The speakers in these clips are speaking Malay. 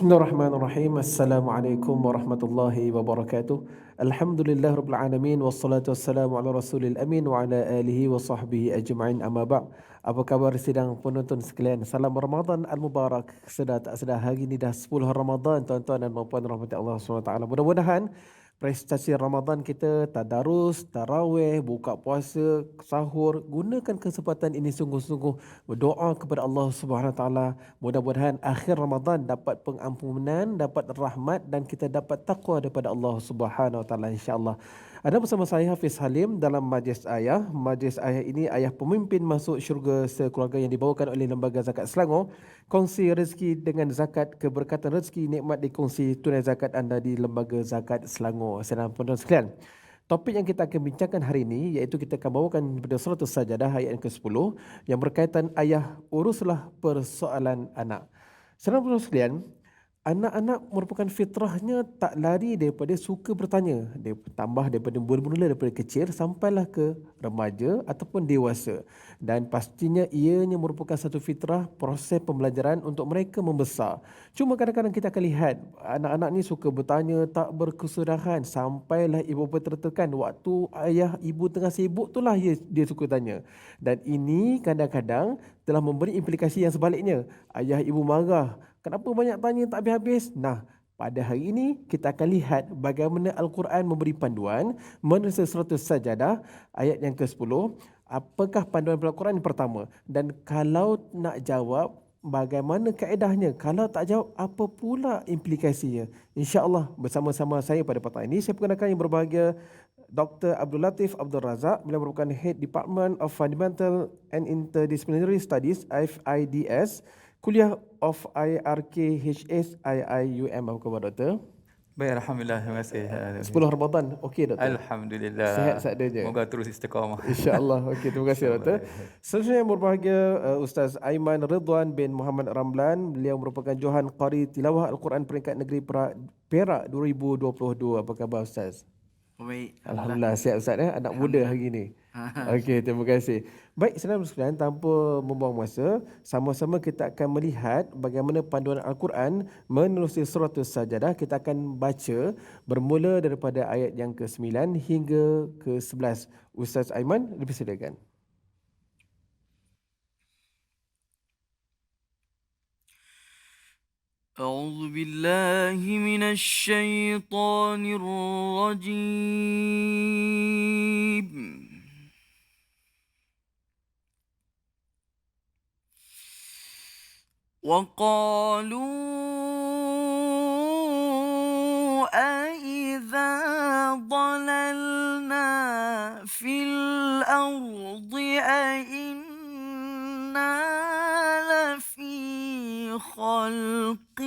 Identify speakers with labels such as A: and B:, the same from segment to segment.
A: Bismillahirrahmanirrahim. Assalamualaikum warahmatullahi wabarakatuh. Alhamdulillah rabbil alamin wassalatu wassalamu ala rasulil amin wa ala alihi wa sahbihi ajma'in amma ba'. Apa khabar sidang penonton sekalian? Salam Ramadan al-Mubarak. Sedar tak sedar hari ini dah 10 Ramadan tuan-tuan dan puan rahmat Allah SWT. Mudah-mudahan prestasi Ramadan kita, tadarus, tarawih, buka puasa, sahur, gunakan kesempatan ini sungguh-sungguh berdoa kepada Allah Subhanahu Wa Taala. Mudah-mudahan akhir Ramadan dapat pengampunan, dapat rahmat dan kita dapat takwa daripada Allah Subhanahu Wa Taala insya-Allah. Ada bersama saya Hafiz Halim dalam Majlis Ayah. Majlis Ayah ini ayah pemimpin masuk syurga sekeluarga yang dibawakan oleh Lembaga Zakat Selangor. Kongsi rezeki dengan zakat, keberkatan rezeki, nikmat dikongsi tunai zakat anda di Lembaga Zakat Selangor. Saudara penonton sekalian, topik yang kita akan bincangkan hari ini iaitu kita akan bawakan pada surah As-Sajdah ayat yang ke-10 yang berkaitan ayah uruslah persoalan anak. Saudara penonton sekalian, anak-anak merupakan fitrahnya tak lari daripada suka bertanya. Dia tambah daripada bermula daripada kecil sampailah ke remaja ataupun dewasa. Dan pastinya ianya merupakan satu fitrah proses pembelajaran untuk mereka membesar. Cuma kadang-kadang kita akan lihat anak-anak ni suka bertanya tak berkesudahan sampailah ibu bapa tertekan. Waktu ayah ibu tengah sibuk itulah dia suka tanya. Dan ini kadang-kadang telah memberi implikasi yang sebaliknya. Ayah ibu marah. Kenapa banyak tanya tak habis-habis? Nah, pada hari ini kita akan lihat bagaimana Al-Quran memberi panduan menulis surah As-Sajdah ayat yang ke-10. Apakah panduan Al-Quran yang pertama? Dan kalau nak jawab, bagaimana kaedahnya? Kalau tak jawab, apa pula implikasinya? InsyaAllah bersama-sama saya pada petang ini, saya perkenalkan yang berbahagia Dr. Abdul Latif Abdul Razak. Beliau merupakan Head Department of Fundamental and Interdisciplinary Studies, FIDS, Kuliah of IRKHS IIUM. Apa khabar doktor?
B: Baik, Alhamdulillah, terima kasih.
A: 10 Ramadan, okey doktor?
B: Alhamdulillah.
A: Sehat seadanya.
B: Moga terus istiqamah.
A: InsyaAllah. Okey, terima kasih doktor. Selanjutnya yang berbahagia Ustaz Aiman Ridwan bin Muhammad Ramlan. Beliau merupakan Johan Qari Tilawah Al-Quran Peringkat Negeri Perak 2022. Apa khabar Ustaz?
C: Baik.
A: Alhamdulillah, sihat Ustaz ya, anak muda hari ini. Okey, terima kasih. Baik, saudara sekalian, tanpa membuang masa, sama-sama kita akan melihat bagaimana panduan Al-Quran menerusi surah As-Sajdah. Kita akan baca bermula daripada ayat yang ke-9 hingga ke-11. Ustaz Aiman, dipersilakan.
C: أعوذ بالله من الشيطان الرجيم. وقالوا أإذا ضللنا في الأرض أإنا لفي خلق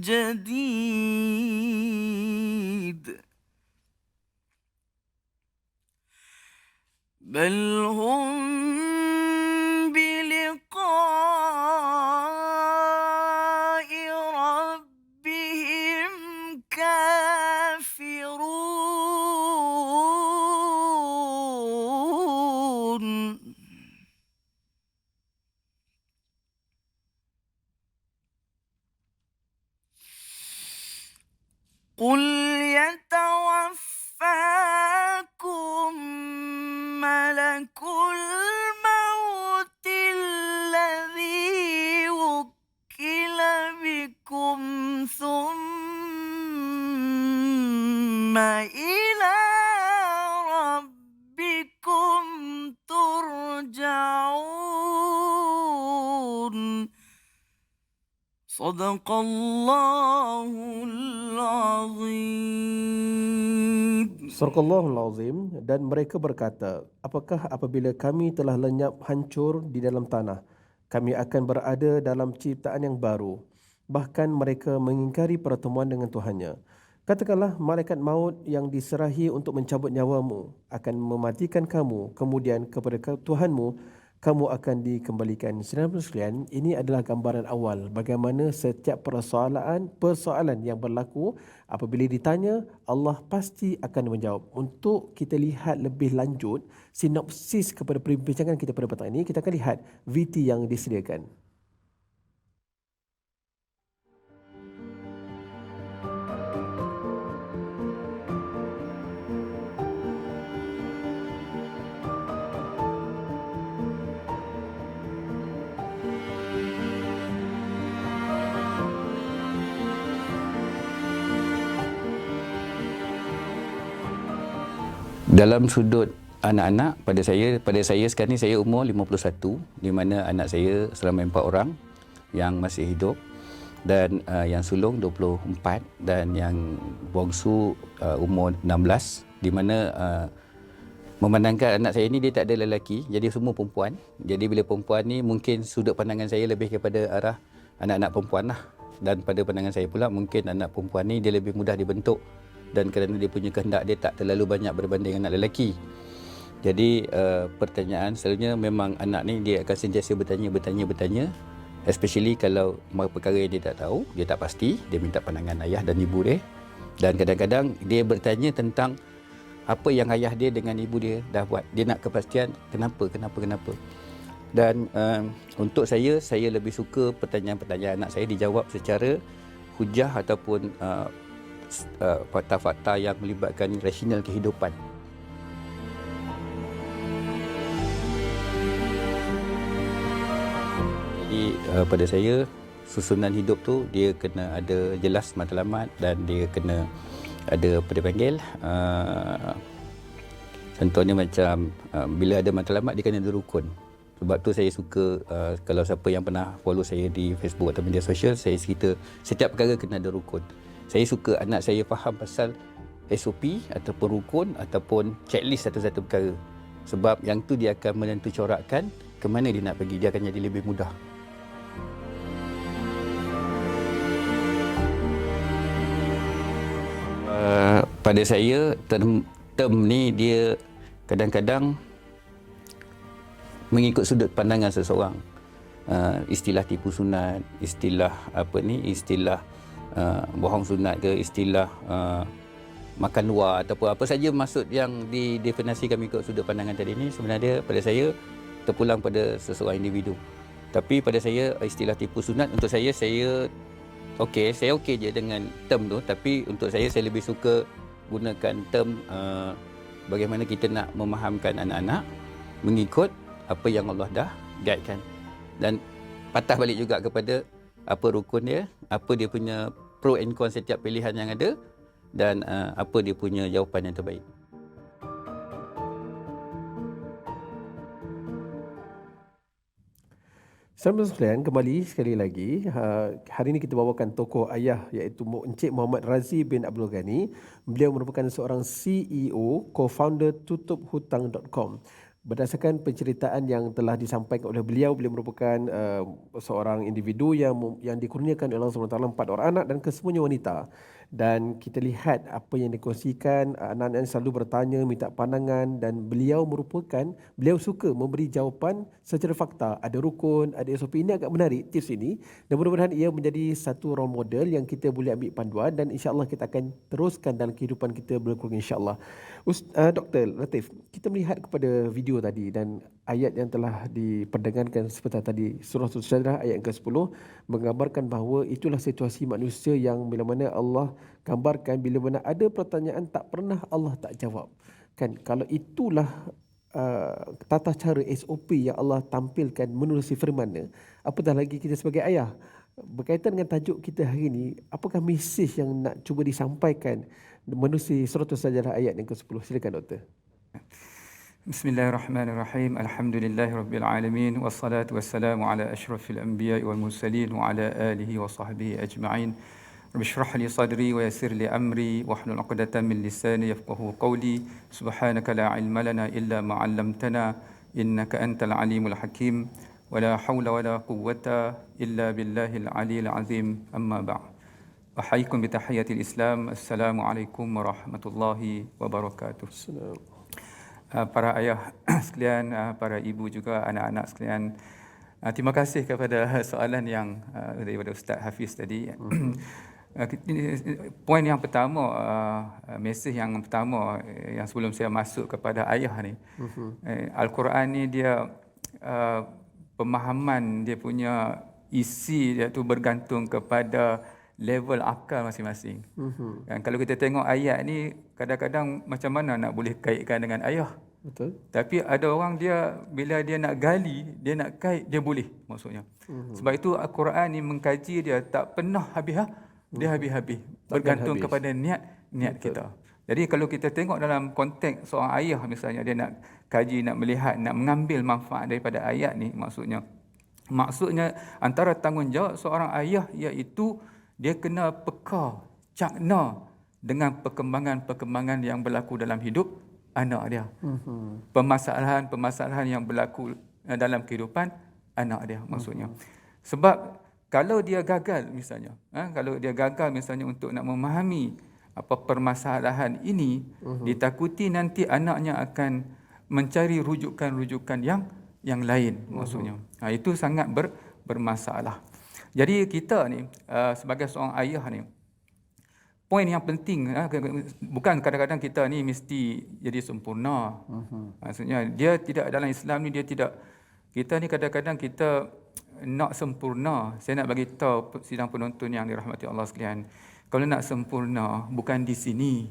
C: جديد بل هم بلقاء ربهم كافرون قل يتوفاكم ملك الموت الذي وكل بكم ثم إلى ربكم ترجعون صدق الله العظيم.
A: Suraqallahul Azim. Dan mereka berkata, apakah apabila kami telah lenyap hancur di dalam tanah, kami akan berada dalam ciptaan yang baru. Bahkan mereka mengingkari pertemuan dengan Tuhannya. Katakanlah, malaikat maut yang diserahi untuk mencabut nyawamu akan mematikan kamu, kemudian kepada Tuhanmu kamu akan dikembalikan. Saudara sekalian, ini adalah gambaran awal bagaimana setiap persoalan yang berlaku apabila ditanya, Allah pasti akan menjawab. Untuk kita lihat lebih lanjut sinopsis kepada perbincangan kita pada petang ini, kita akan lihat VT yang disediakan.
D: Dalam sudut anak-anak, pada saya sekarang ni saya umur 51, di mana anak saya selama 4 orang yang masih hidup, dan yang sulung 24, dan yang bongsu umur 16, di mana memandangkan anak saya ni dia tak ada lelaki, jadi semua perempuan. Jadi bila perempuan ni, mungkin sudut pandangan saya lebih kepada arah anak-anak perempuan lah. Dan pada pandangan saya pula, mungkin anak perempuan ni dia lebih mudah dibentuk, dan kerana dia punya kehendak dia tak terlalu banyak berbanding anak lelaki. Jadi pertanyaan selalunya memang anak ni dia akan sentiasa bertanya, especially kalau perkara yang dia tak tahu, dia tak pasti, dia minta pandangan ayah dan ibu dia. Dan kadang-kadang dia bertanya tentang apa yang ayah dia dengan ibu dia dah buat. Dia nak kepastian kenapa. Dan untuk saya lebih suka pertanyaan-pertanyaan anak saya dijawab secara hujah ataupun fakta-fakta yang melibatkan rasional kehidupan. Jadi pada saya, susunan hidup tu dia kena ada jelas matlamat, dan dia kena ada apa dia panggil, contohnya macam bila ada matlamat dia kena ada rukun. Sebab tu saya suka, kalau siapa yang pernah follow saya di Facebook atau media sosial, saya cerita setiap perkara kena ada rukun. Saya suka anak saya faham pasal SOP ataupun rukun ataupun checklist satu-satu perkara. Sebab yang tu dia akan menentu corakkan ke mana dia nak pergi, dia akan jadi lebih mudah. Pada saya, term ni dia kadang-kadang mengikut sudut pandangan seseorang. Istilah tipu sunat, istilah bohong sunat ke, istilah makan luar ataupun apa saja maksud yang didefinisikan mengikut sudut pandangan tadi ni, sebenarnya pada saya terpulang pada seseorang individu. Tapi pada saya, istilah tipu sunat untuk saya okey je dengan term tu, tapi untuk saya lebih suka gunakan term bagaimana kita nak memahamkan anak-anak mengikut apa yang Allah dah guidekan, dan patah balik juga kepada apa rukun dia, apa dia punya pro and con setiap pilihan yang ada, dan apa dia punya jawapan yang terbaik.
A: Sahabat sekalian, kembali sekali lagi. Hari ini kita bawakan tokoh ayah, iaitu Encik Muhammad Razi bin Abdul Ghani. Beliau merupakan seorang CEO, co-founder tutuphutang.com. Berdasarkan penceritaan yang telah disampaikan oleh beliau merupakan seorang individu yang dikurniakan oleh Allah SWT 4 orang anak dan kesemuanya wanita. Dan kita lihat apa yang dikongsikan, anak-anak selalu bertanya, minta pandangan, dan beliau suka memberi jawapan secara fakta. Ada rukun, ada SOP. Ini agak menarik tips ini, dan mudah-mudahan ia menjadi satu role model yang kita boleh ambil panduan, dan insya-Allah kita akan teruskan dalam kehidupan kita berkurang, insya-Allah. Dr. Latif, kita melihat kepada video tadi dan ayat yang telah diperdengarkan seperti tadi, surah Al-Sajdah ayat ke-10 menggambarkan bahawa itulah situasi manusia yang bila mana Allah gambarkan, bila mana ada pertanyaan tak pernah Allah tak jawab. Kan, kalau itulah tata cara SOP yang Allah tampilkan menerusi firman-Nya, apatah lagi kita sebagai ayah. Berkaitan dengan tajuk kita hari ini, apakah mesej yang nak cuba disampaikan menerusi surah Al-Sajdah ayat yang ke-10? Silakan Doktor.
B: Bismillahirrahmanirrahim. Alhamdulillahirabbil alamin, wassalatu wassalamu ala asyrafil anbiya'i wal mursalin wa ala alihi wa sahbihi ajma'in. Rabbi shrah li sadri wa yassir li amri wahlul 'uqdatam min lisani yafqahu qawli. Subhanaka la ilma lana illa ma 'allamtana innaka antal alimul hakim. Wa la haula wa la quwwata illa billahil aliyil azim. Amma ba'd. Ahayyikum bi tahiyatil Islam. Assalamualaikum warahmatullahi wabarakatuh. Para ayah sekalian, para ibu juga, anak-anak sekalian, terima kasih kepada soalan yang daripada Ustaz Hafiz tadi. Poin yang pertama, mesej yang pertama yang sebelum saya masuk kepada ayah ni, Al-Quran ni dia pemahaman dia punya isi dia tu bergantung kepada level akal masing-masing. Dan kalau kita tengok ayat ni, kadang-kadang macam mana nak boleh kaitkan dengan ayah.
A: Betul.
B: Tapi ada orang dia bila dia nak gali, dia nak kait, dia boleh maksudnya. Sebab itu Al-Quran ni mengkaji dia tak pernah habis, dia habis-habis. Bergantung kepada niat kita. Jadi kalau kita tengok dalam konteks seorang ayah misalnya, dia nak kaji, nak melihat, nak mengambil manfaat daripada ayat ni, maksudnya antara tanggungjawab seorang ayah iaitu dia kena peka, cakna dengan perkembangan-perkembangan yang berlaku dalam hidup anak dia. Permasalahan-permasalahan yang berlaku dalam kehidupan anak dia, maksudnya. Sebab kalau dia gagal misalnya, untuk nak memahami apa permasalahan ini, ditakuti nanti anaknya akan mencari rujukan-rujukan yang lain, maksudnya. Itu sangat bermasalah. Jadi kita ni sebagai seorang ayah ni, poin yang penting, bukan kadang-kadang kita ni mesti jadi sempurna. Maksudnya dia tidak, dalam Islam ni kita ni kadang-kadang kita nak sempurna. Saya nak bagi tahu sidang penonton yang dirahmati Allah sekalian, kalau nak sempurna bukan di sini.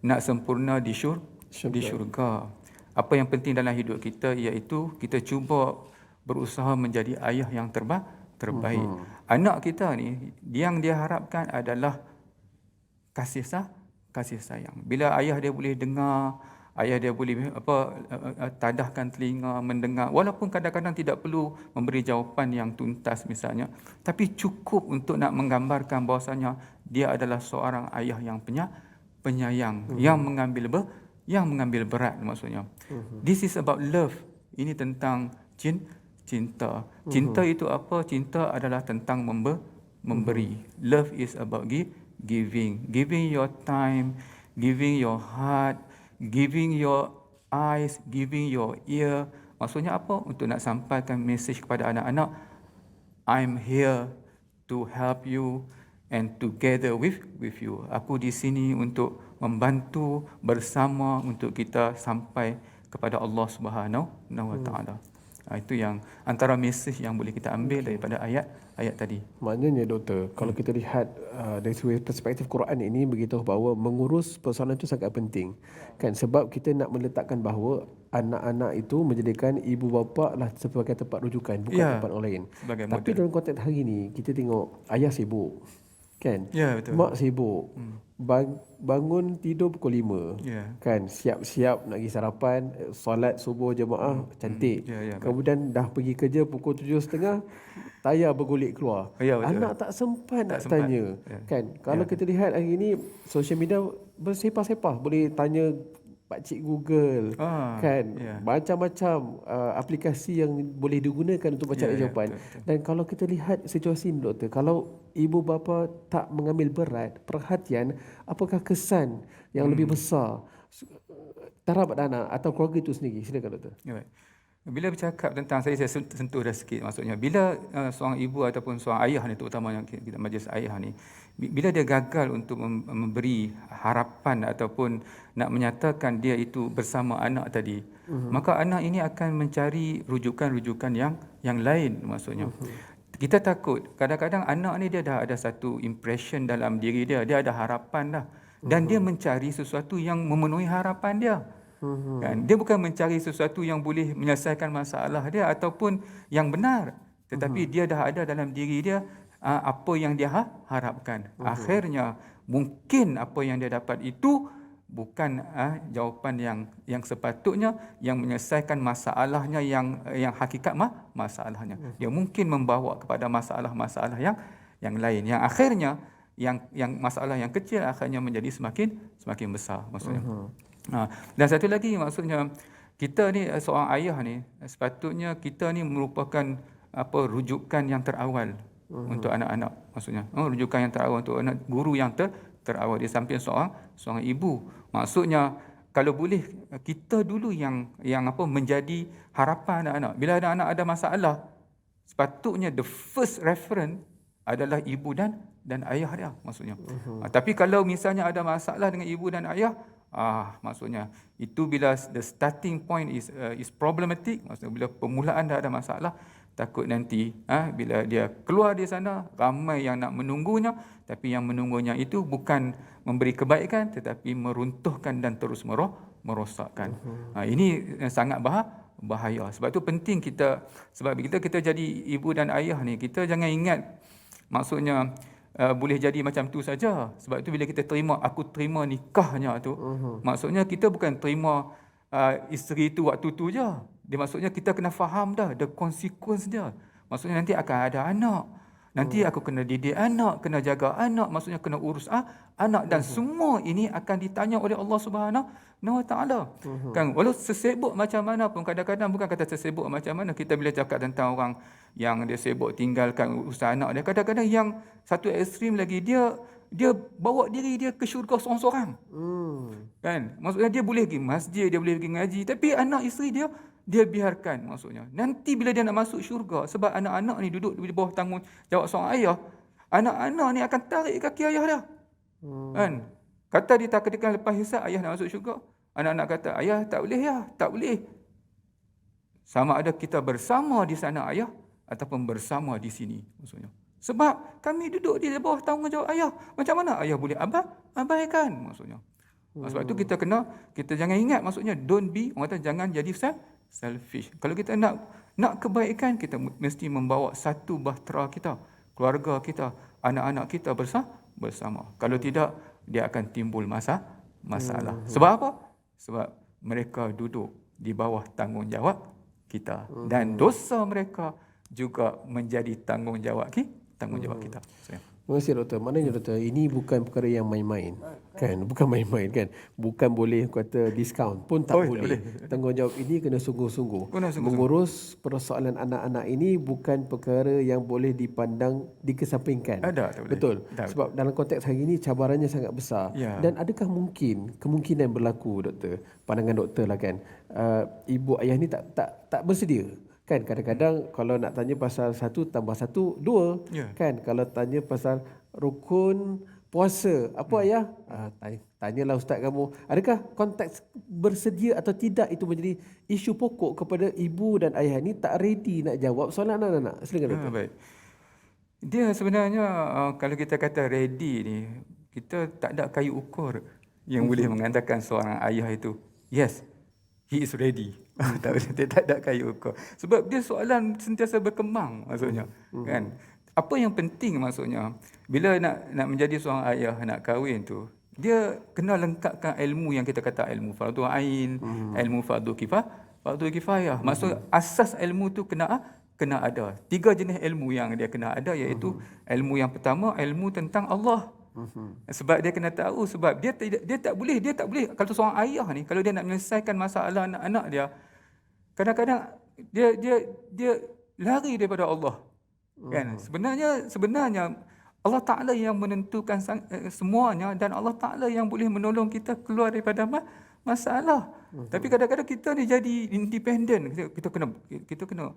B: Nak sempurna di syurga. Apa yang penting dalam hidup kita iaitu kita cuba berusaha menjadi ayah yang terbaik. Anak kita ni yang dia harapkan adalah kasih sayang. Bila ayah dia boleh dengar, ayah dia boleh tadahkan telinga mendengar, walaupun kadang-kadang tidak perlu memberi jawapan yang tuntas misalnya, tapi cukup untuk nak menggambarkan bahawasanya dia adalah seorang ayah yang penyayang, yang mengambil berat, maksudnya. This is about love. Ini tentang cinta. Cinta itu apa? Cinta adalah tentang memberi. Love is about giving your time, giving your heart, giving your eyes, giving your ear. Maksudnya apa? Untuk nak sampaikan mesej kepada anak-anak, I'm here to help you and together with you. Aku di sini untuk membantu bersama untuk kita sampai kepada Allah Subhanahu wa taala. Itu yang antara mesej yang boleh kita ambil daripada ayat tadi.
A: Maknanya doktor, kalau kita lihat dari segi perspektif Quran ini beritahu bahawa mengurus persoalan itu sangat penting. Kan, sebab kita nak meletakkan bahawa anak-anak itu menjadikan ibu bapa lah sebagai tempat rujukan, bukan tempat orang lain. Tapi dalam konteks hari ini kita tengok ayah sibuk. Kan?
B: Ya, betul.
A: Mak sibuk. Bangun tidur pukul 5. Kan, siap-siap nak pergi sarapan, solat subuh jemaah cantik. Kemudian dah pergi kerja pukul 7.30, tayar bergolek keluar. Anak tak sempat nak tanya. Kan, kalau kita lihat hari ini sosial media bersepah-sepah, boleh tanya pakcik Google, kan, macam-macam aplikasi yang boleh digunakan untuk mencari jawapan. Betul. Dan kalau kita lihat situasi ini doktor, kalau ibu bapa tak mengambil berat perhatian, apakah kesan yang lebih besar terhadap anak atau keluarga itu sendiri? Silakan doktor.
B: Bila bercakap tentang, saya sentuh dah sikit, maksudnya bila seorang ibu ataupun seorang ayah ni, terutama yang kita majlis ayah ni, bila dia gagal untuk memberi harapan ataupun nak menyatakan dia itu bersama anak tadi, maka anak ini akan mencari rujukan-rujukan yang lain, maksudnya. Kita takut kadang-kadang anak ni dia dah ada satu impression dalam diri dia ada harapan dah, dan dia mencari sesuatu yang memenuhi harapan dia. Kan? Dia bukan mencari sesuatu yang boleh menyelesaikan masalah dia ataupun yang benar, tetapi dia dah ada dalam diri dia apa yang dia harapkan. Akhirnya mungkin apa yang dia dapat itu bukan jawapan yang sepatutnya, yang menyelesaikan masalahnya, yang hakikat masalahnya. Dia mungkin membawa kepada masalah-masalah yang lain, yang akhirnya yang masalah yang kecil akhirnya menjadi semakin besar, maksudnya. Dan satu lagi, maksudnya kita ni seorang ayah ni, sepatutnya kita ni merupakan rujukan yang terawal untuk anak-anak, maksudnya. Rujukan yang terawal untuk anak, guru yang terawal di samping seorang ibu. Maksudnya kalau boleh kita dulu yang menjadi harapan anak-anak. Bila anak-anak ada masalah, sepatutnya the first reference adalah ibu dan ayah dia, maksudnya. Tapi kalau misalnya ada masalah dengan ibu dan ayah, maksudnya itu bila the starting point is problematic, maksudnya bila permulaan dah ada masalah, takut nanti bila dia keluar di sana ramai yang nak menunggunya, tapi yang menunggunya itu bukan memberi kebaikan tetapi meruntuhkan dan terus merosakkan. Ini sangat bahaya. Sebab itu penting kita, sebab kita jadi ibu dan ayah ni, kita jangan ingat, maksudnya boleh jadi macam tu saja. Sebab itu bila kita aku terima nikahnya tu, maksudnya kita bukan terima isteri tu waktu tu je. Dia maksudnya kita kena faham dah the consequence dia. Maksudnya nanti akan ada anak. Nanti aku kena didik anak, kena jaga anak, maksudnya kena urus anak, dan semua ini akan ditanya oleh Allah Subhanahu wa Taala. Kan, walau sesibuk macam mana pun, kadang-kadang bukan kata sesibuk macam mana, kita bila cakap tentang orang yang dia sibuk tinggalkan urusan anak dia, kadang-kadang yang satu ekstrim lagi, dia bawa diri dia ke syurga seorang-seorang. Kan, maksudnya dia boleh pergi masjid, dia boleh pergi ngaji, tapi anak isteri dia biarkan, maksudnya. Nanti bila dia nak masuk syurga, sebab anak-anak ni duduk di bawah tanggungjawab seorang ayah, anak-anak ni akan tarik kaki ayah dia. Kan? Kata ditakdirkan lepas hisab ayah nak masuk syurga, anak-anak kata, ayah tak boleh ya, tak boleh. Sama ada kita bersama di sana ayah ataupun bersama di sini, maksudnya. Sebab kami duduk di bawah tanggungjawab ayah. Macam mana ayah boleh abaikan, maksudnya. Sebab itu kita jangan ingat, maksudnya don't be, orang kata jangan jadi selfish. Kalau kita nak kebaikan, kita mesti membawa satu bahtera kita, keluarga kita, anak-anak kita bersama. Kalau tidak, dia akan timbul masalah. Sebab apa? Sebab mereka duduk di bawah tanggungjawab kita, dan dosa mereka juga menjadi tanggungjawab kita.
A: Terima kasih doktor. Maknanya doktor, ini bukan perkara yang main-main. Kan? Bukan main-main kan. Bukan boleh kata diskaun pun tak boleh. Tanggungjawab ini kena sungguh-sungguh. Mengurus persoalan anak-anak ini bukan perkara yang boleh dipandang dikesampingkan.
B: Tak boleh.
A: Betul. Sebab dalam konteks hari ini cabarannya sangat besar. Dan adakah kemungkinan berlaku doktor, pandangan doktor lah kan, ibu ayah ni tak bersedia? Kan kadang-kadang kalau nak tanya pasal 1 tambah 1 2, kan kalau tanya pasal rukun puasa apa ayah, tanyalah ustaz kamu, adakah konteks bersedia atau tidak itu menjadi isu pokok kepada ibu dan ayah ni tak ready nak jawab soalan anak-anak. Silakan doktor.
B: Baik. Dia sebenarnya kalau kita kata ready ni, kita tak ada kayu ukur yang boleh mengatakan seorang ayah itu yes, he is ready. Dia tak ada kayu ukur. Sebab dia soalan sentiasa berkembang, maksudnya. Kan? Apa yang penting, maksudnya, bila nak menjadi seorang ayah, nak kahwin tu, dia kena lengkapkan ilmu yang kita kata ilmu fardu ain, ilmu fardu kifayah. Maksud asas ilmu tu kena ada. 3 jenis ilmu yang dia kena ada, iaitu ilmu yang pertama, ilmu tentang Allah. Sebab dia kena tahu, sebab dia tak boleh kalau seorang ayah ni, kalau dia nak menyelesaikan masalah anak-anak dia, kadang-kadang dia lari daripada Allah. Kan? Sebenarnya Allah Taala yang menentukan semuanya, dan Allah Taala yang boleh menolong kita keluar daripada masalah. Tapi kadang-kadang kita ni jadi independen. Kita kena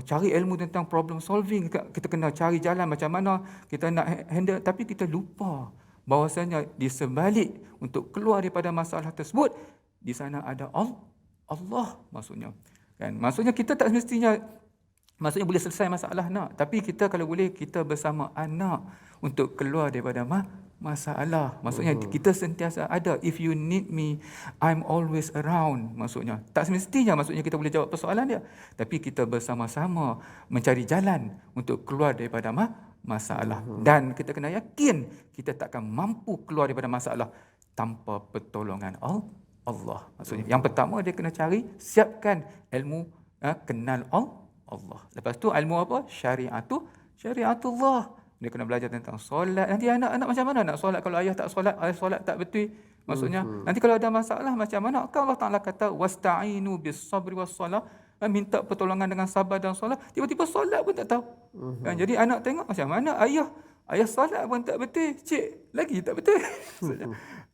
B: cari ilmu tentang problem solving, kita kena cari jalan macam mana kita nak handle, tapi kita lupa bahawasanya di sebalik untuk keluar daripada masalah tersebut, di sana ada Allah, maksudnya. Kan? Maksudnya kita tak semestinya boleh selesai masalah nak, tapi kita kalau boleh kita bersama anak untuk keluar daripada masalah. Maksudnya kita sentiasa ada. If you need me, I'm always around. Maksudnya tak semestinya maksudnya kita boleh jawab persoalan dia, tapi kita bersama-sama mencari jalan untuk keluar daripada masalah. Dan kita kena yakin kita takkan mampu keluar daripada masalah tanpa pertolongan Allah. Maksudnya yang pertama dia kena siapkan ilmu kenal Allah. Lepas tu ilmu apa? Syariatullah. Dia kena belajar tentang solat. Nanti anak-anak macam mana nak solat kalau ayah tak solat, ayah solat tak betul. Maksudnya nanti kalau ada masalah macam mana? Kan Allah Taala kata wasta'inu bis-sabri was-salah, minta pertolongan dengan sabar dan solat. Tiba-tiba solat pun tak tahu. Kan? Jadi anak tengok macam mana ayah solat pun tak betul, cik lagi tak betul.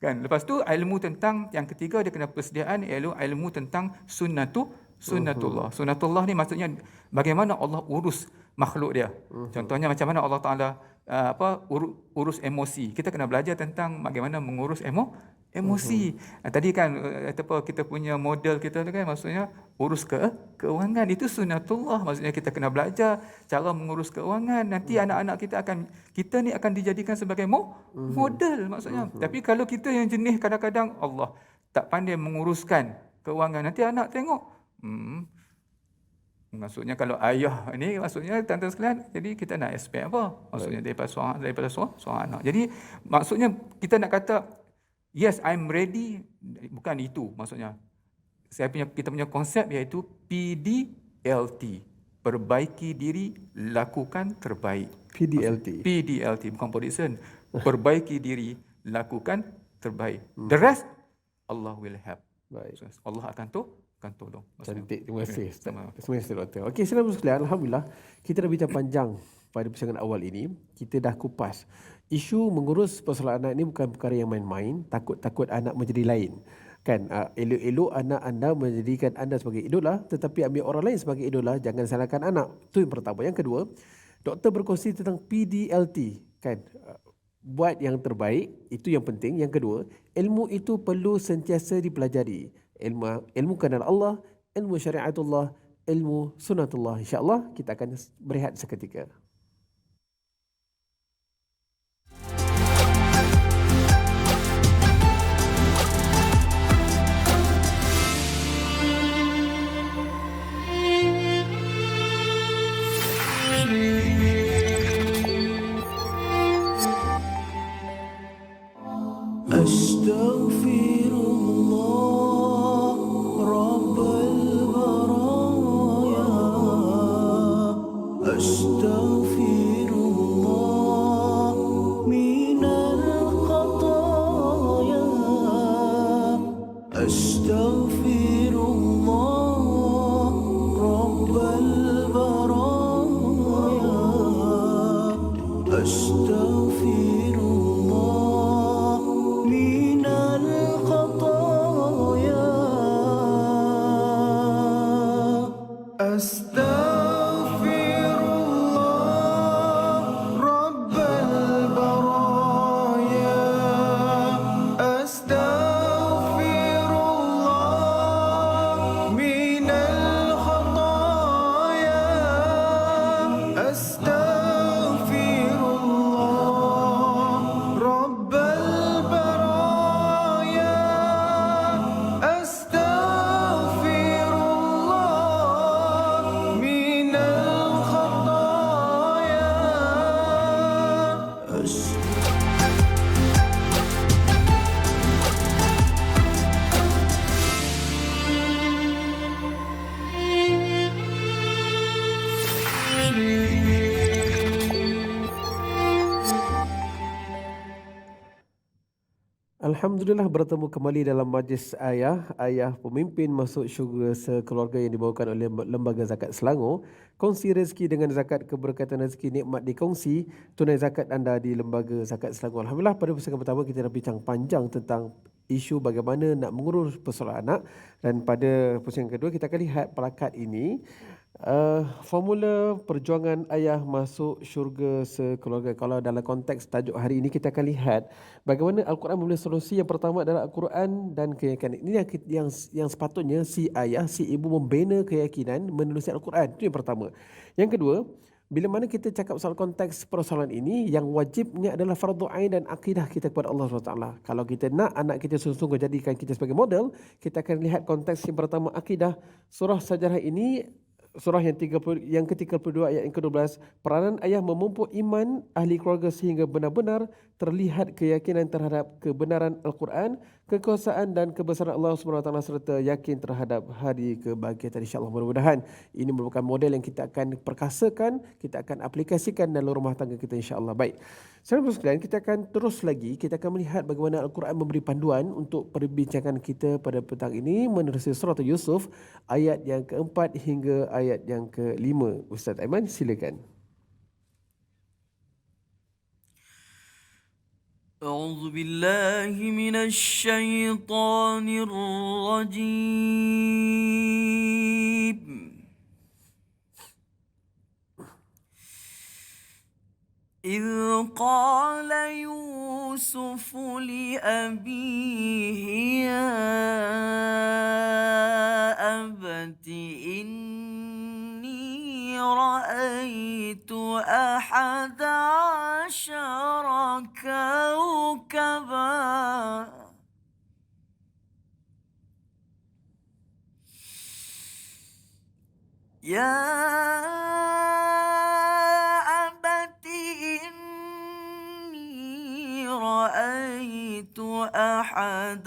B: Kan? Lepas tu ilmu tentang yang ketiga, dia kena persediaan ilmu tentang sunnatullah. Sunnatullah ni maksudnya bagaimana Allah urus makhluk dia. Contohnya macam mana Allah Taala urus emosi. Kita kena belajar tentang bagaimana mengurus emosi. Tadi kan kita punya model kita tu kan, maksudnya urus keuangan, itu sunnatullah. Maksudnya kita kena belajar cara mengurus keuangan. Nanti anak-anak kita ni akan dijadikan sebagai model, maksudnya. Tapi kalau kita yang jenis kadang-kadang Allah tak pandai menguruskan keuangan, nanti anak tengok Maksudnya kalau ayah ni, maksudnya tuan-tuan sekalian, jadi kita nak expect apa? Maksudnya daripada seorang anak. Jadi maksudnya kita nak kata, yes, I'm ready, bukan itu maksudnya. Kita punya konsep iaitu PDLT. Perbaiki diri, lakukan terbaik. PDLT, bukan prediction. Perbaiki diri, lakukan terbaik. The rest, Allah will help.
A: Baik.
B: Allah akan tolong.
A: Cantik, terima kasih Ustaz. Terima kasih Doktor. Okey, selamat sekalian, alhamdulillah kita dah bincang panjang pada persiapan awal ini. Kita dah kupas isu mengurus persoalan anak ini bukan perkara yang main-main. Takut-takut anak menjadi lain. Kan, elok-elok anak anda menjadikan anda sebagai idola, tetapi ambil orang lain sebagai idola, jangan salahkan anak. Itu yang pertama. Yang kedua, doktor berkongsi tentang PDLT, kan, buat yang terbaik, itu yang penting. Yang kedua, ilmu itu perlu sentiasa dipelajari. Ilmu kenal Allah, ilmu syariatullah, ilmu sunatullah. InsyaAllah kita akan berehat seketika. Astaghfirullah Rabbal baraya. Astaghfirullah minal khataya. Astaghfirullah Rabbal baraya. Astaghfirullah minal khataya. Astaghfirullah Rabbal baraya. Astaghfirullah minal khataya. Astaghfirullah Rabbal baraya. Astaghfirullah minal khataya. Alhamdulillah bertemu kembali dalam majlis ayah pemimpin masuk syurga sekeluarga yang dibawakan oleh Lembaga Zakat Selangor. Kongsi rezeki dengan zakat, keberkatan rezeki, nikmat dikongsi, tunai zakat anda di Lembaga Zakat Selangor. Alhamdulillah pada persiapan pertama kita dah bincang panjang tentang isu bagaimana nak mengurus persoalan anak, dan pada persiapan kedua kita akan lihat pelakat ini. Formula perjuangan ayah masuk syurga sekeluarga. Kalau dalam konteks tajuk hari ini kita akan lihat bagaimana Al-Quran memberi solusi. Yang pertama adalah Al-Quran dan keyakinan. Ini yang sepatutnya si ayah, si ibu membina keyakinan menerusi Al-Quran. Itu yang pertama. Yang kedua, bila mana kita cakap soal konteks persoalan ini, yang wajibnya adalah fardu ain dan akidah kita kepada Allah SWT. Kalau kita nak anak kita sungguh-sungguh jadikan kita sebagai model, kita akan lihat konteks yang pertama, akidah. Surah Sajarah ini surah yang ke-32 ayat yang ke-12, peranan ayah memupuk iman ahli keluarga sehingga benar-benar terlihat keyakinan terhadap kebenaran Al-Quran, kekuasaan dan kebesaran Allah SWT serta yakin terhadap hari kebahagiaan. InsyaAllah mudah-mudahan ini merupakan model yang kita akan perkasakan, kita akan aplikasikan dalam rumah tangga kita insyaAllah. Baik, saudara sekalian, kita akan terus lagi, kita akan melihat bagaimana Al-Quran memberi panduan untuk perbincangan kita pada petang ini menerusi surah Yusuf ayat yang ke-4 hingga ayat yang ke-5. Ustaz Aiman, silakan.
C: أعوذ بالله من الشيطان الرجيم. إذ قال يوسف لأبيه يا أبت إني رأيت 11 كوكبا يا أبت إني رأيت 11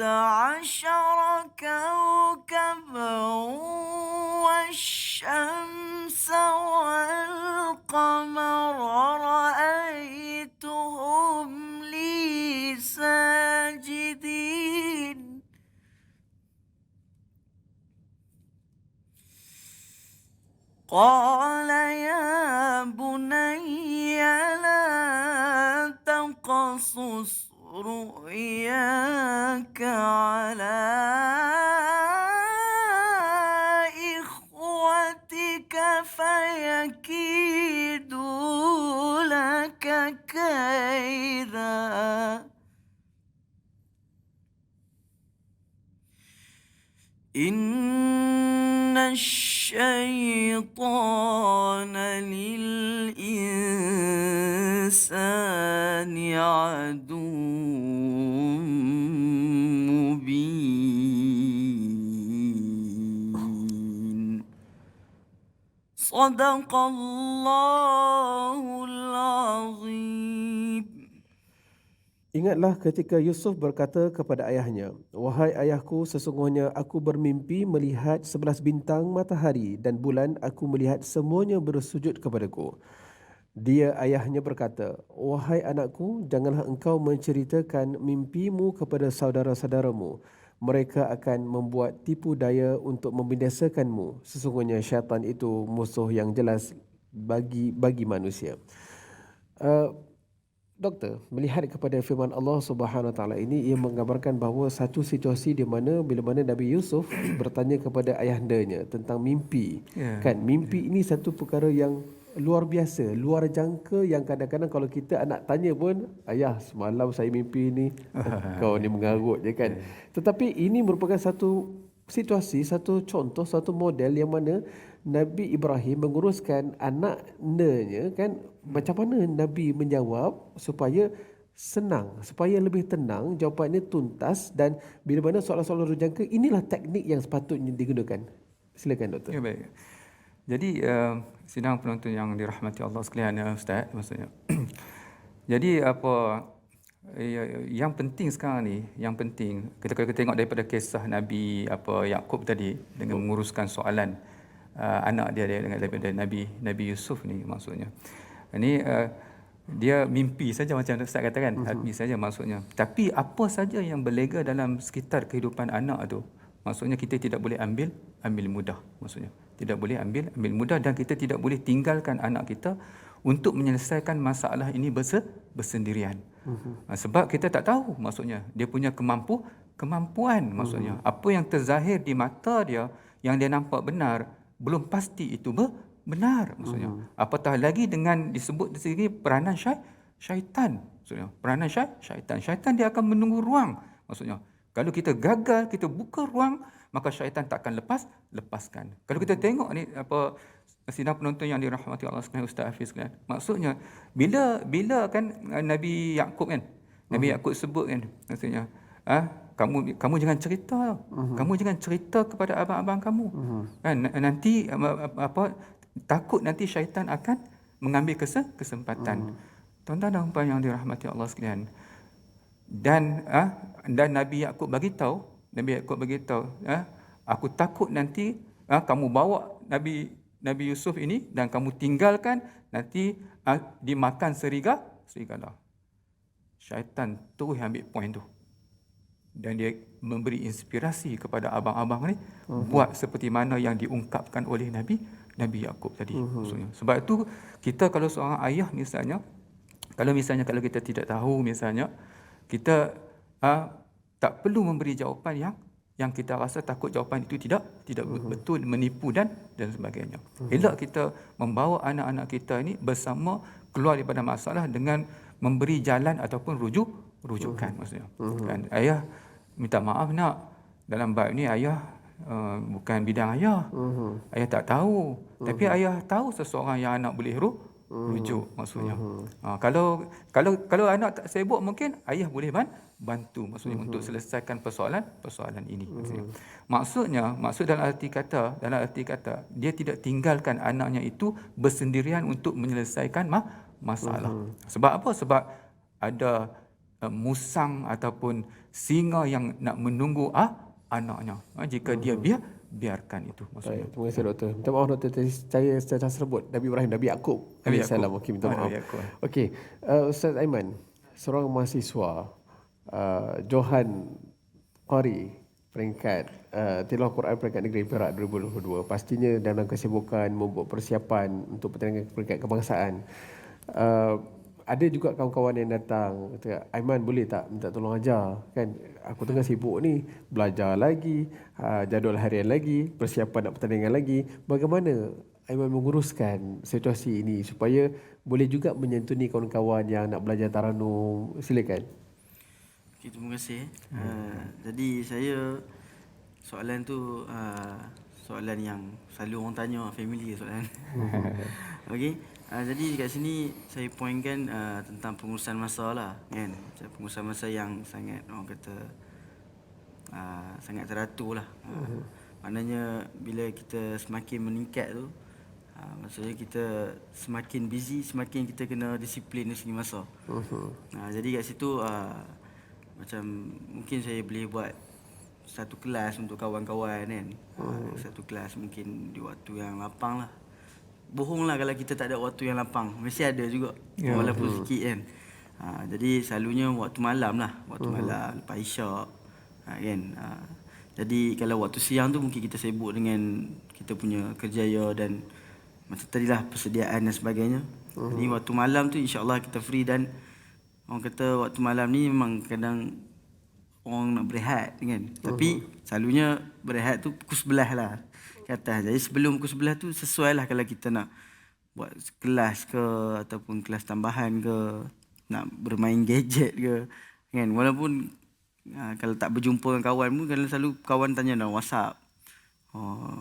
C: كوكبا والشمس والقمر رأيتهم لي ساجدين قال يا بني لا تقصص رؤياك على إخوتك فيكيدوا لك كيدا إن الشيطان للإنسان عدو مبين صدق الله العظيم.
A: Ingatlah ketika Yusuf berkata kepada ayahnya, "Wahai ayahku, sesungguhnya aku bermimpi melihat 11 bintang, matahari dan bulan. Aku melihat semuanya bersujud kepadaku." Dia ayahnya berkata, "Wahai anakku, janganlah engkau menceritakan mimpimu kepada saudara-saudaramu. Mereka akan membuat tipu daya untuk membinasakanmu. Sesungguhnya syaitan itu musuh yang jelas bagi manusia." Doktor, melihat kepada firman Allah Subhanahu Wa Taala ini, ia menggambarkan bahawa satu situasi di mana bila mana Nabi Yusuf bertanya kepada ayahandanya tentang mimpi. Kan, mimpi ini satu perkara yang luar biasa, luar jangka, yang kadang-kadang kalau kita anak tanya pun, "Ayah, semalam saya mimpi ini." Kau ni mengarut je kan. Tetapi ini merupakan satu situasi, satu contoh, satu model yang mana Nabi Ibrahim menguruskan anaknya kan, macam mana Nabi menjawab supaya senang, supaya lebih tenang, jawapannya tuntas, dan bila mana soalan-soalan rujangka, inilah teknik yang sepatutnya digunakan. Silakan doktor.
B: Ya, baik. Jadi sidang penonton yang dirahmati Allah sekalian, Ustaz, maksudnya. Jadi yang penting sekarang ni, yang penting kalau kita tengok daripada kisah Nabi Yakub tadi dengan menguruskan soalan anak dia daripada Nabi Yusuf ni, maksudnya. Ini dia mimpi saja macam Ustaz katakan, mimpi saja maksudnya. Tapi apa saja yang berlega dalam sekitar kehidupan anak tu, maksudnya kita tidak boleh ambil mudah, maksudnya. Tidak boleh ambil mudah, dan kita tidak boleh tinggalkan anak kita untuk menyelesaikan masalah ini bersendirian. Sebab kita tak tahu, maksudnya, dia punya kemampuan, maksudnya. Apa yang terzahir di mata dia, yang dia nampak benar, belum pasti itu benar, maksudnya. Apatah lagi dengan disebut di sini peranan syaitan, maksudnya. Peranan syaitan. Syaitan dia akan menunggu ruang, maksudnya. Kalau kita gagal, kita buka ruang, maka syaitan tak akan lepaskan. Kalau kita tengok ni sidang penonton yang dirahmati Allah sekalian, Ustaz Hafiz sekalian, maksudnya bila kan Nabi Yakub kan, Nabi Yakub sebut kan, maksudnya kamu jangan cerita, kamu jangan cerita kepada abang-abang kamu, kan, nanti takut nanti syaitan akan mengambil kesempatan. Tuan-tuan dan puan yang dirahmati Allah sekalian, dan Nabi Yakub bagi tahu, aku takut nanti kamu bawa Nabi Yusuf ini dan kamu tinggalkan, nanti dimakan serigala. Syaitan terus ambil poin tu, dan dia memberi inspirasi kepada abang-abang ni, buat seperti mana yang diungkapkan oleh Nabi Yakub tadi. Maksudnya. Sebab itu kita kalau seorang ayah misalnya, kalau kita tidak tahu, misalnya kita tak perlu memberi jawapan yang kita rasa takut jawapan itu tidak betul, menipu dan sebagainya. Elok kita membawa anak-anak kita ini bersama keluar daripada masalah dengan memberi jalan ataupun rujukan, maksudnya. Kan, ayah minta maaf nak, dalam bab ni ayah bukan bidang ayah. Ayah tak tahu. Tapi ayah tahu seseorang yang anak boleh rujuk maksudnya. Kalau anak tak sibuk, mungkin ayah boleh bantu maksudnya untuk selesaikan persoalan ini maksudnya. Maksud dalam arti kata dia tidak tinggalkan anaknya itu bersendirian untuk menyelesaikan masalah. Sebab apa? Sebab ada musang ataupun singa yang nak menunggu anaknya. Jika dia biarkan itu maksudnya.
A: Baik, terima kasih doktor. Minta maaf doktor, tadi saya secara sebut Nabi Ibrahim, Nabi Yaakob alaihissalam. Okey, minta maaf. Okey, Ustaz Aiman, seorang mahasiswa Johan Qari peringkat tilawah Quran peringkat negeri Perak 2022. Pastinya dalam kesibukan membuat persiapan untuk pertandingan peringkat kebangsaan. Ada juga kawan-kawan yang datang kata, Aiman boleh tak minta tolong ajar, kan aku tengah sibuk ni, belajar lagi, jadual harian lagi, persiapan nak pertandingan lagi. Bagaimana Aiman menguruskan situasi ini supaya boleh juga menyantuni kawan-kawan yang nak belajar taranum? Silakan.
C: Okay, terima kasih. Jadi saya soalan tu soalan yang selalu orang tanya, family soalan. Okey. Jadi kat sini saya pointkan tentang pengurusan masa lah, kan. Pengurusan masa yang sangat orang kata sangat teratur lah. Maknanya bila kita semakin meningkat tu, maksudnya kita semakin busy, semakin kita kena disiplin dari segi masa. Jadi kat situ macam mungkin saya boleh buat satu kelas untuk kawan-kawan, kan. Satu kelas mungkin di waktu yang lapang lah. Bohonglah kalau kita tak ada waktu yang lapang. Mesti ada juga, walaupun sikit, kan. Jadi selalunya waktu malam lah. Waktu malam lepas isyak, kan. Jadi kalau waktu siang tu mungkin kita sibuk dengan kita punya kerjaya dan macam tadilah persediaan dan sebagainya. Jadi waktu malam tu insya-Allah kita free, dan orang kata waktu malam ni memang kadang orang nak berehat, kan. Tapi selalunya berehat tu pukul 11 lah ke atas. Jadi sebelum pukul 11 tu sesuai lah kalau kita nak buat kelas ke ataupun kelas tambahan ke, nak bermain gadget ke, kan. Walaupun kalau tak berjumpa dengan kawan pun, kadang selalu kawan tanya dalam WhatsApp,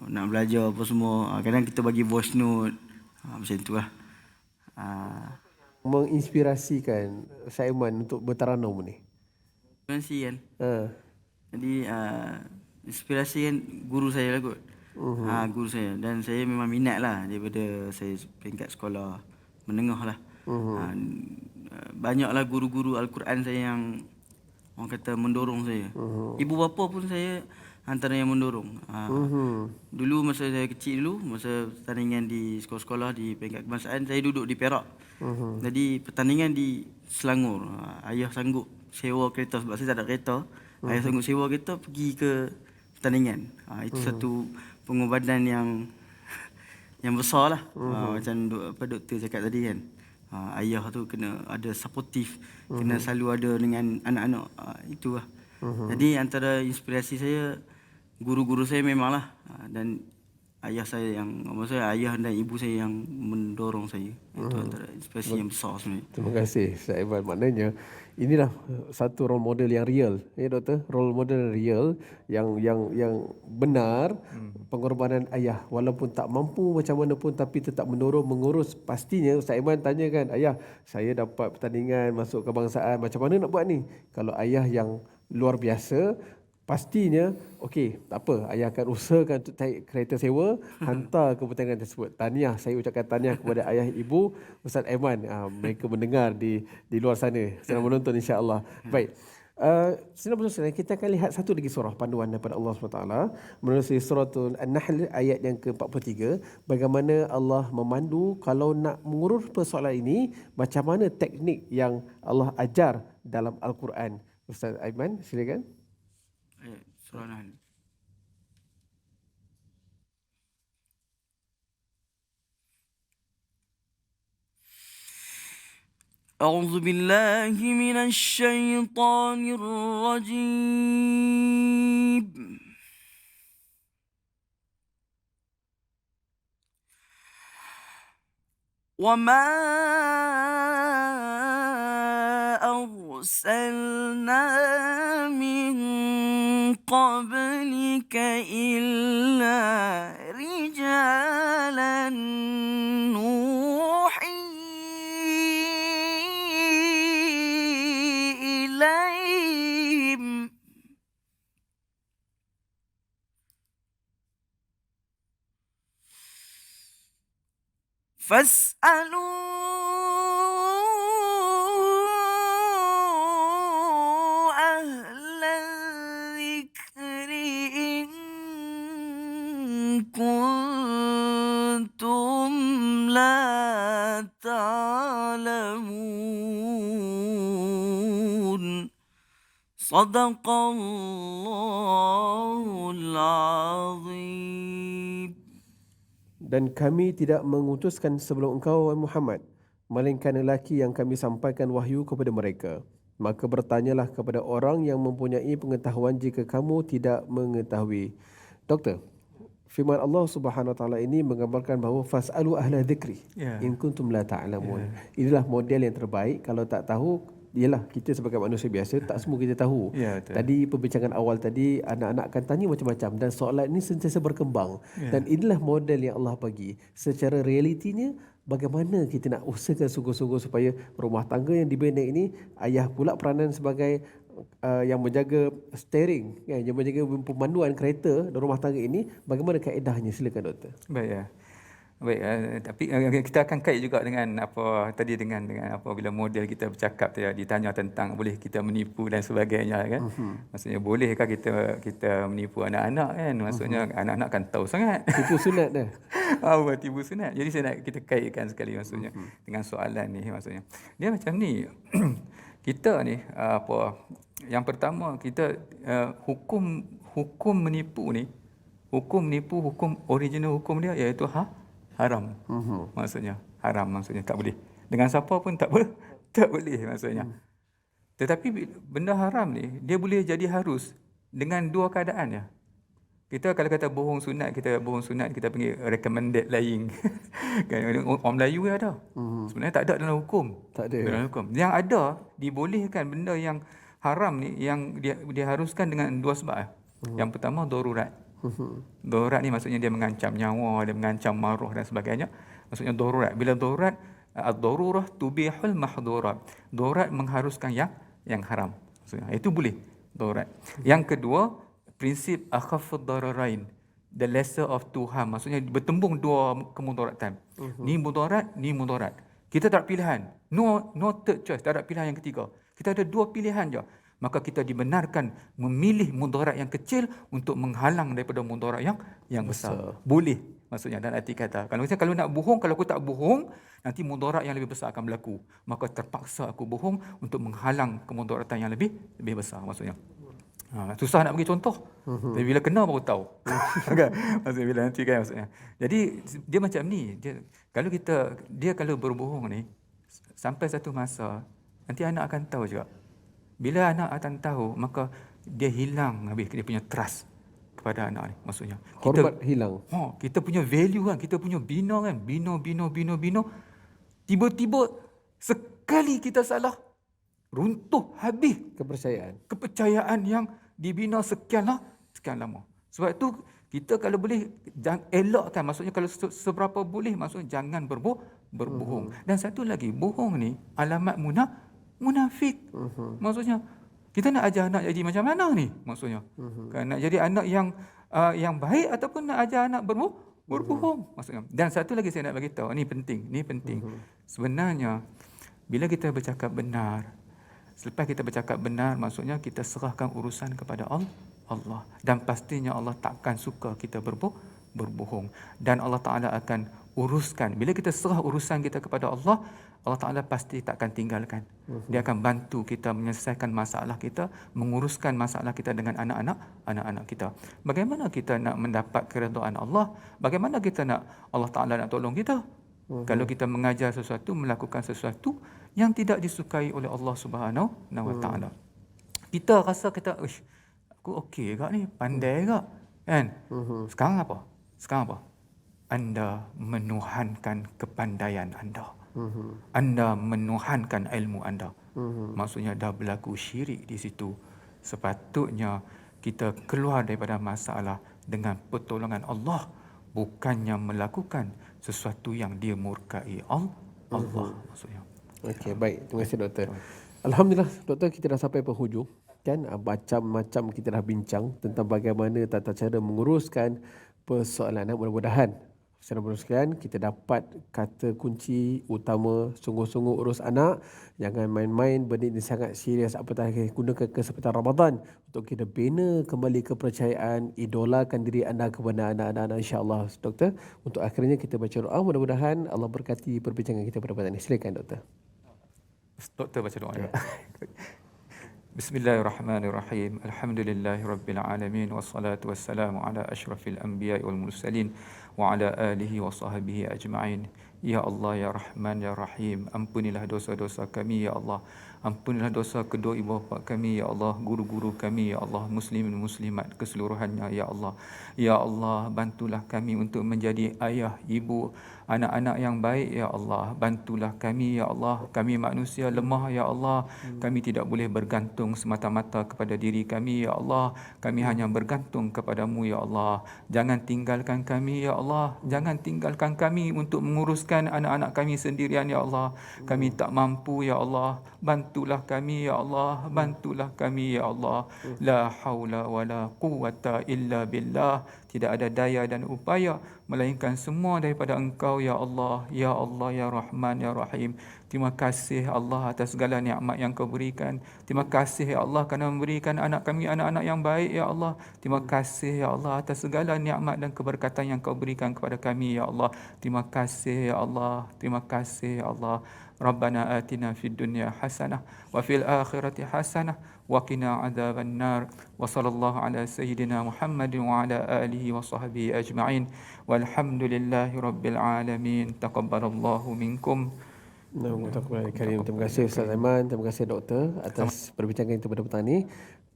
C: nak belajar apa semua. Kadang kita bagi voice note, macam tu lah.
A: Menginspirasikan Saiman untuk bertaranum ni?
C: Inspirasi kan. Jadi inspirasi kan guru saya lah kot. Guru saya, dan saya memang minat lah daripada saya peringkat sekolah menengah lah. Banyaklah guru-guru Al-Quran saya yang orang kata mendorong saya. Ibu bapa pun saya antara yang mendorong. Dulu masa saya kecil dulu, masa pertandingan di sekolah-sekolah di peringkat kebangsaan, saya duduk di Perak. Jadi pertandingan di Selangor, ayah sanggup sewa kereta sebab saya tak ada kereta. Ayah sanggup sewa kereta pergi ke pertandingan. Itu satu pengorbanan yang besar lah. Macam doktor cakap tadi, kan. Ayah tu kena ada supportive, kena selalu ada dengan anak-anak. Itulah. Jadi antara inspirasi saya, guru-guru saya memanglah, dan ayah saya yang, maksudnya ayah dan ibu saya yang mendorong saya. Itu antara inspirasi yang besar sebenarnya.
A: Terima kasih Ustaz Aiman. Maknanya inilah satu role model yang real, ya doktor, role model real yang benar. Pengorbanan ayah walaupun tak mampu macam mana pun, tapi tetap mendorong, mengurus. Pastinya Ustaz Aiman tanya, kan, ayah saya dapat pertandingan masuk kebangsaan, macam mana nak buat ni? Kalau ayah yang luar biasa, pastinya okey, tak apa, ayah akan usahakan untuk cari kereta sewa, hantar ke pertandingan tersebut. Tahniah, saya ucapkan tahniah kepada ayah ibu Ustaz Aiman. Mereka mendengar di luar sana, sedang menonton insya-Allah. Baik. Sila bersaudara, kita akan lihat satu lagi surah panduan daripada Allah SWT menerusi suratul An-Nahl ayat yang ke-43. Bagaimana Allah memandu kalau nak mengurus persoalan ini, macam mana teknik yang Allah ajar dalam Al-Quran. Ustaz Aiman, silakan.
C: Surah An-Nahl. أعوذ بالله من الشيطان الرجيم. وما أرسلنا من قبلك إلا رجالا نوحي فاسألوا أهل الذكر إن كنتم لا تعلمون صدق الله العظيم.
A: Dan kami tidak mengutuskan sebelum engkau, wahai Muhammad, melainkan lelaki yang kami sampaikan wahyu kepada mereka. Maka bertanyalah kepada orang yang mempunyai pengetahuan jika kamu tidak mengetahui. Doktor, firman Allah Subhanahu Wa Taala ini menggambarkan bahawa fasalu ahla dzikri in kuntum la ta'lamun. Inilah model yang terbaik. Kalau tak tahu, ialah kita sebagai manusia biasa tak semua kita tahu. Tadi perbincangan awal tadi, anak-anak akan tanya macam-macam dan soalan ini sentiasa berkembang. Dan inilah model yang Allah bagi. Secara realitinya, bagaimana kita nak usahakan sungguh-sungguh supaya rumah tangga yang dibina ini, ayah pula peranan sebagai yang menjaga steering, yang menjaga pemanduan kereta dan rumah tangga ini, bagaimana kaedahnya? Silakan doktor.
B: Baik. Tapi kita akan kait juga dengan apa tadi dengan apa bila model kita bercakap tadi ditanya tentang boleh kita menipu dan sebagainya kan. Maksudnya bolehkah kita menipu anak-anak kan? Maksudnya anak-anak kan tahu sangat.
A: Tipu sunat dah.
B: Tipu sunat. Jadi saya nak kita kaitkan sekali maksudnya dengan soalan ni maksudnya. Dia macam ni. Kita ni yang pertama kita hukum menipu ni, hukum original hukum dia iaitu haram. Maksudnya haram, maksudnya tak boleh. Dengan siapa pun tak boleh maksudnya. Tetapi benda haram ni dia boleh jadi harus dengan dua keadaan ya. Kita kalau kata bohong sunat kita panggil recommended lying. Kan orang Melayu ada. Sebenarnya tak ada dalam hukum.
A: Tak ada.
B: Dalam hukum. Yang ada dibolehkan benda yang haram ni yang dia haruskan dengan dua sebab. Yang pertama darurat. Darurat ni maksudnya dia mengancam nyawa, dia mengancam maruah dan sebagainya. Maksudnya darurat. Bila darurat, ad-darurah tubihul mahdhurat. Darurat mengharuskan yang haram. Maksudnya itu boleh darurat. Yang kedua, prinsip akhafud dararain, the lesser of two harm. Maksudnya bertembung dua kemudaratan. Ni mudarat. Kita tak ada pilihan. No third choice, tak ada pilihan yang ketiga. Kita ada dua pilihan je. Maka kita dibenarkan memilih mudarat yang kecil untuk menghalang daripada mudarat yang besar. Boleh maksudnya dalam arti kata. Kalau nak bohong, kalau aku tak bohong, nanti mudarat yang lebih besar akan berlaku. Maka terpaksa aku bohong untuk menghalang kemudaratan yang lebih besar maksudnya. Susah nak bagi contoh. Tapi bila kena baru tahu. Kan? Maksudnya bila nanti kan maksudnya. Jadi dia macam ni. Dia kalau berbohong ni sampai satu masa nanti anak akan tahu juga. Bila anak akan tahu, maka dia hilang habis dia punya trust kepada anak ni. Maksudnya
A: hormat hilang.
B: Kita punya value kan, kita punya bina kan, bina. Tiba-tiba sekali kita salah, runtuh habis kepercayaan yang dibina sekian lama. Sebab tu kita kalau boleh elakkan, maksudnya kalau seberapa boleh, maksudnya jangan berbohong. Dan satu lagi, bohong ni alamat munafik. Maksudnya kita nak ajar anak jadi macam mana ni? Maksudnya kan nak jadi anak yang baik ataupun nak ajar anak berbohong maksudnya. Dan satu lagi saya nak bagi tahu, ni penting. Sebenarnya bila kita bercakap benar, selepas kita bercakap benar, maksudnya kita serahkan urusan kepada Allah. Dan pastinya Allah takkan suka kita berbohong. Dan Allah Ta'ala akan uruskan. Bila kita serah urusan kita kepada Allah, Allah Ta'ala pasti takkan tinggalkan. Dia akan bantu kita menyelesaikan masalah kita, menguruskan masalah kita dengan anak-anak kita. Bagaimana kita nak mendapat keredaan Allah? Bagaimana kita nak Allah Ta'ala nak tolong kita? Kalau kita mengajar sesuatu, melakukan sesuatu yang tidak disukai oleh Allah Subhanahu wa Ta'ala. Kita rasa aku okey kak ni, pandai kak. Kan? Sekarang apa? Anda menuhankan kepandaian anda. Anda menuhankan ilmu anda. Maksudnya dah berlaku syirik di situ. Sepatutnya kita keluar daripada masalah dengan pertolongan Allah, bukannya melakukan sesuatu yang dia murkai Allah. Maksudnya.
A: Okey, baik. Terima kasih doktor. Alhamdulillah doktor, kita dah sampai penghujung. Kan macam-macam kita dah bincang tentang bagaimana tata cara menguruskan persoalan. Mudah-mudahan Saudara sekalian, kita dapat kata kunci utama, sungguh-sungguh urus anak. Jangan main-main, benda ini sangat serius. Apatah kita gunakan kesempatan Ramadan untuk kita bina kembali kepercayaan, idolakan diri anda kepada anak-anak insya-Allah. Doktor, untuk akhirnya kita baca doa, mudah-mudahan Allah berkati perbincangan kita pada petang ini. Silakan doktor.
B: Doktor baca doa ya. Bismillahirrahmanirrahim. Alhamdulillahirabbil alamin wassalatu wassalamu ala asyrafil anbiya'i wal mursalin wa ala alihi wa sahbihi ajma'in. Ya Allah, ya Rahman, ya Rahim, ampunilah dosa-dosa kami, ya Allah. Ampunilah dosa kedua ibu bapa kami, ya Allah. Guru-guru kami, ya Allah. Muslimin muslimat keseluruhannya, ya Allah. Ya Allah, bantulah kami untuk menjadi ayah, ibu, anak-anak yang baik, ya Allah. Bantulah kami, ya Allah. Kami manusia lemah, ya Allah. Kami tidak boleh bergantung semata-mata kepada diri kami, ya Allah. Kami hanya bergantung kepadamu, ya Allah. Jangan tinggalkan kami, ya Allah. Jangan tinggalkan kami untuk menguruskan anak-anak kami sendirian, ya Allah. Kami tak mampu, ya Allah. Bantulah kami, ya Allah. Bantulah kami, ya Allah. La haula wa la quwwata illa billah. Tidak ada daya dan upaya melainkan semua daripada Engkau, ya Allah. Ya Allah, ya Rahman, ya Rahim. Terima kasih Allah atas segala nikmat yang Kau berikan. Terima kasih, ya Allah, kerana memberikan anak kami anak-anak yang baik, ya Allah. Terima kasih, ya Allah, atas segala nikmat dan keberkatan yang Kau berikan kepada kami, ya Allah. Terima kasih, ya Allah. Terima kasih, ya Allah. Rabbana atina fid dunya hasanah wa fil akhirati hasanah wa qina adzaban nar. Wa sallallahu ala sayyidina Muhammadin wa ala alihi wa sahbihi ajma'in. Walhamdulillahi rabbil alamin. Taqabbalallahu minkum.
A: Terima kasih Ustaz Aiman, terima kasih doktor atas perbincangan kita pada petang ini.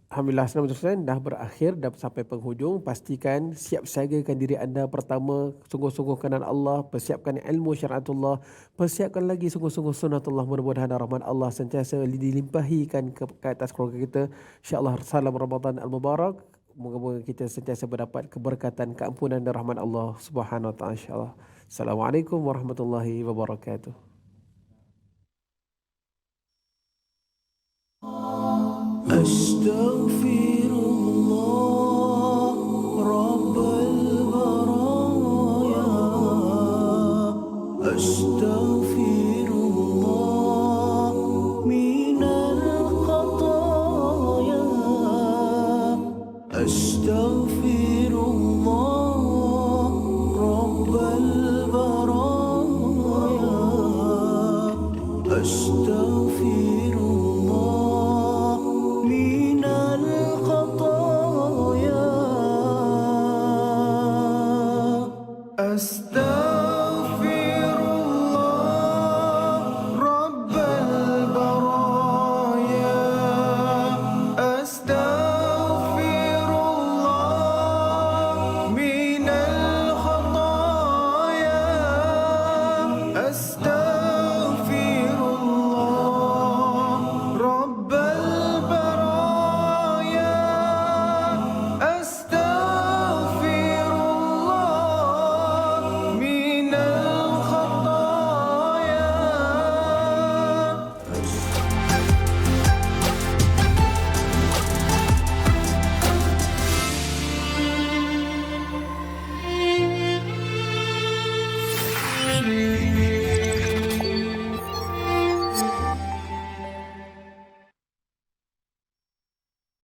A: Alhamdulillah, senang dah berakhir, dah sampai penghujung. Pastikan siap siagakan diri anda. Pertama, sungguh-sungguh kanan Allah, persiapkan ilmu syariatullah, persiapkan lagi sungguh-sungguh sunatullah. Mudah-mudahan rahmat Allah sentiasa dilimpahikan ke atas keluarga kita. InsyaAllah, salam Ramadan al-Mubarak. Moga-moga kita sentiasa mendapat keberkatan, keampunan dan rahmat Allah Subhanahu wa taala insya-Allah. Assalamualaikum warahmatullahi wabarakatuh. أستغفر الله رب البرايا